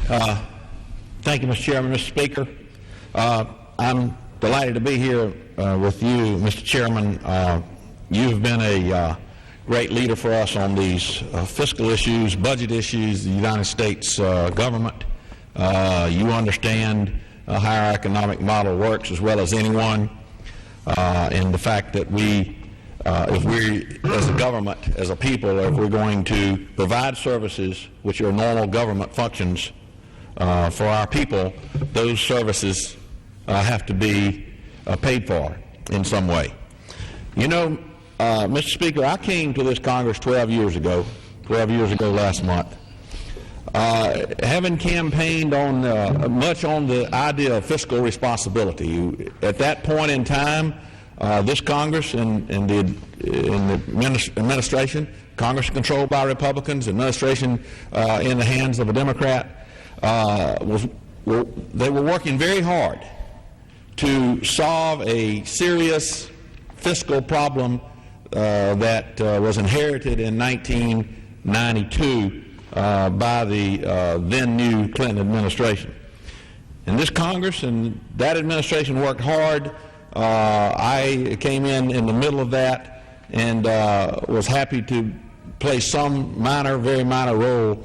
Thank you, Mr. Chairman. Mr. Speaker, I'm delighted to be here with you, Mr. Chairman. You've been a great leader for us on these fiscal issues, budget issues, the United States government. You understand how our economic model works as well as anyone, and the fact that if we, as a government, as a people, if we're going to provide services which are normal government functions for our people, those services have to be paid for in some way. You know, Mr. Speaker, I came to this Congress 12 years ago last month, having campaigned on much on the idea of fiscal responsibility. At that point in time, this Congress and the administration, Congress controlled by Republicans, administration in the hands of a Democrat, they were working very hard to solve a serious fiscal problem that was inherited in 1992 by the then new Clinton administration. And this Congress and that administration worked hard. I came in the middle of that and was happy to play some very minor role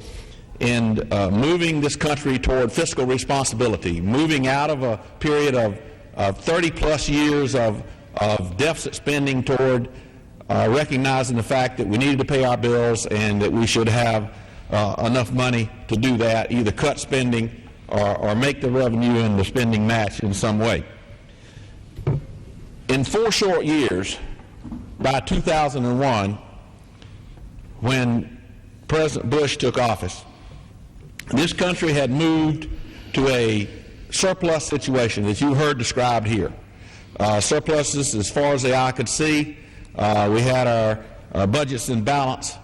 in moving this country toward fiscal responsibility, moving out of a period of 30-plus years of deficit spending toward recognizing the fact that we needed to pay our bills and that we should have enough money to do that, either cut spending or make the revenue and the spending match in some way. In 4 short years, by 2001, when President Bush took office, this country had moved to a surplus situation that you heard described here. Surpluses as far as the eye could see. We had our budgets in balance.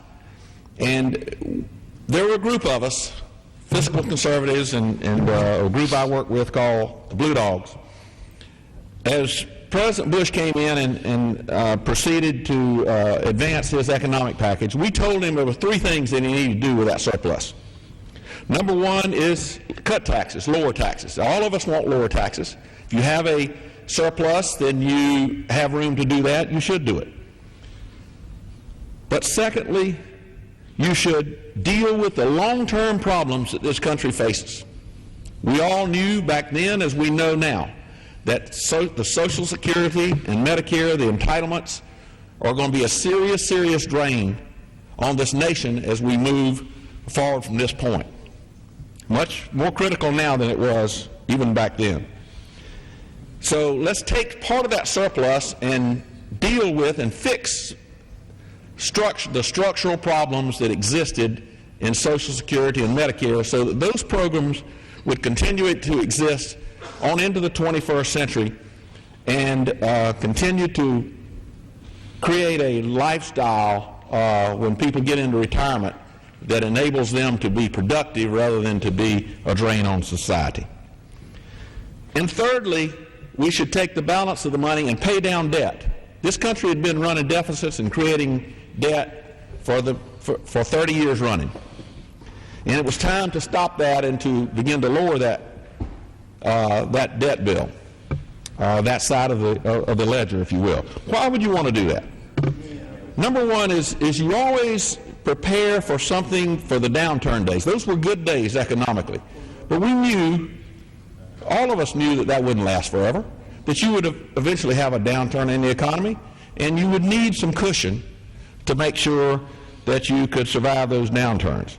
And there were a group of us, fiscal conservatives and a group I work with called the Blue Dogs. As President Bush came in and proceeded to advance his economic package, we told him there were 3 things that he needed to do with that surplus. Number 1 is cut taxes, lower taxes. All of us want lower taxes. If you have a surplus, then you have room to do that. You should do it. But secondly, you should deal with the long-term problems that this country faces. We all knew back then, as we know now, that the Social Security and Medicare, the entitlements, are going to be a serious, serious drain on this nation as we move forward from this point. Much more critical now than it was even back then. So let's take part of that surplus and deal with and fix the structural problems that existed in Social Security and Medicare so that those programs would continue to exist on into the 21st century and continue to create a lifestyle when people get into retirement that enables them to be productive rather than to be a drain on society. And thirdly, we should take the balance of the money and pay down debt. This country had been running deficits and creating debt for 30 years running. And it was time to stop that and to begin to lower that debt bill, that side of the ledger, if you will. Why would you want to do that? Number 1 is you always prepare for something for the downturn days. Those were good days economically. But we knew, all of us knew that wouldn't last forever, that you would eventually have a downturn in the economy, and you would need some cushion to make sure that you could survive those downturns.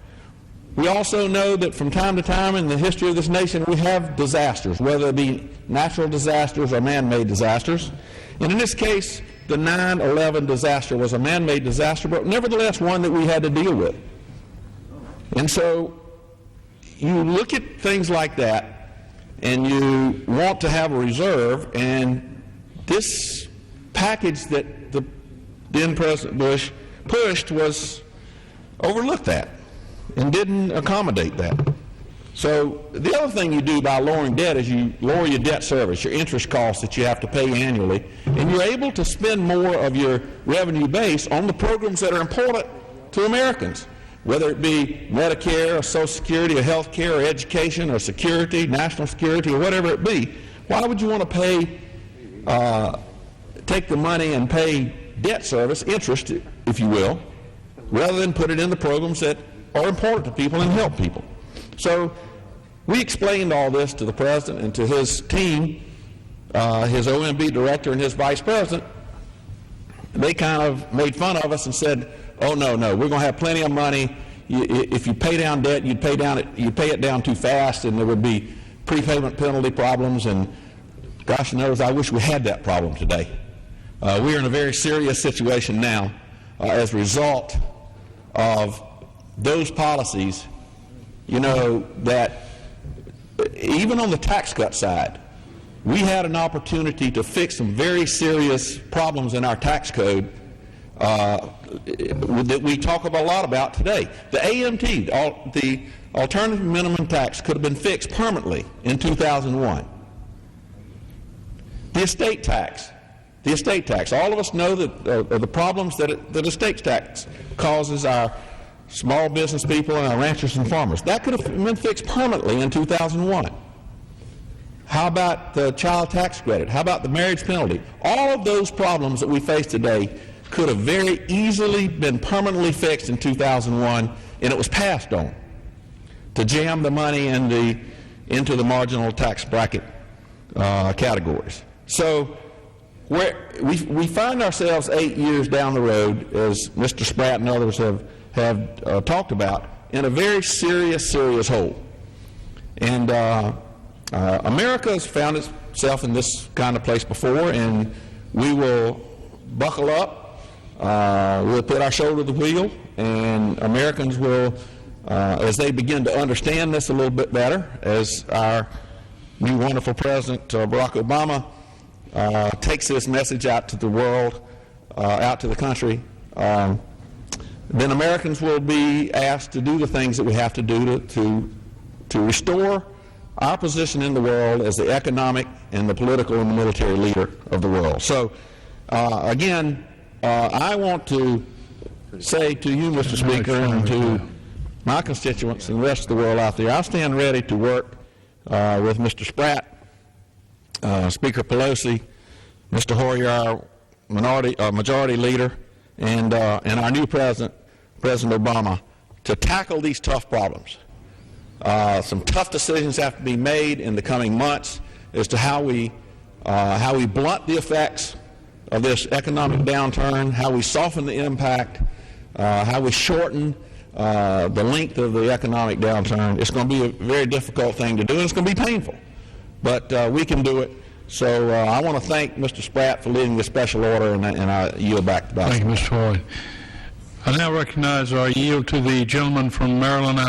We also know that from time to time in the history of this nation we have disasters, whether it be natural disasters or man-made disasters. And in this case, the 9/11 disaster was a man-made disaster, but nevertheless one that we had to deal with. And so you look at things like that and you want to have a reserve, and this package that then President Bush pushed was overlooked that and didn't accommodate that. So the other thing you do by lowering debt is you lower your debt service, your interest costs that you have to pay annually, and you're able to spend more of your revenue base on the programs that are important to Americans. whether it be Medicare or Social Security or health care or education or security, national security or whatever it be, why would you want to pay, take the money and pay debt service, interest, if you will, rather than put it in the programs that are important to people and help people? So we explained all this to the President and to his team, his OMB director and his vice president. They kind of made fun of us and said, oh, no, we're going to have plenty of money. If you pay down debt, you'd pay it down too fast, and there would be prepayment penalty problems, and gosh knows, I wish we had that problem today. We are in a very serious situation now as a result of those policies, you know, that even on the tax cut side, we had an opportunity to fix some very serious problems in our tax code that we talk a lot about today. The AMT, the alternative minimum tax, could have been fixed permanently in 2001. The estate tax, all of us know that the problems that the estate tax causes our small business people and our ranchers and farmers. That could have been fixed permanently in 2001. How about the child tax credit? How about the marriage penalty? All of those problems that we face today could have very easily been permanently fixed in 2001, and it was passed on to jam the money into the marginal tax bracket categories. So we find ourselves 8 years down the road, as Mr. Spratt and others have talked about, in a very serious hole. And America has found itself in this kind of place before, and we will buckle up. We'll put our shoulder to the wheel, and Americans will, as they begin to understand this a little bit better, as our new wonderful President Barack Obama takes this message out to the world, out to the country, then Americans will be asked to do the things that we have to do to restore our position in the world as the economic and the political and the military leader of the world. So, again, I want to say to you, Mr. Speaker, and to my constituents and the rest of the world out there, I stand ready to work with Mr. Spratt, Speaker Pelosi, Mr. Hoyer, our majority leader, and our new president, President Obama, to tackle these tough problems. Some tough decisions have to be made in the coming months as to how we blunt the effects of this economic downturn, how we soften the impact, how we shorten the length of the economic downturn. It's going to be a very difficult thing to do, and it's going to be painful, but we can do it. So I want to thank Mr. Spratt for leading this special order, and I yield back to Dr. Thank you, Mr. Floyd. I now recognize or yield to the gentleman from Maryland.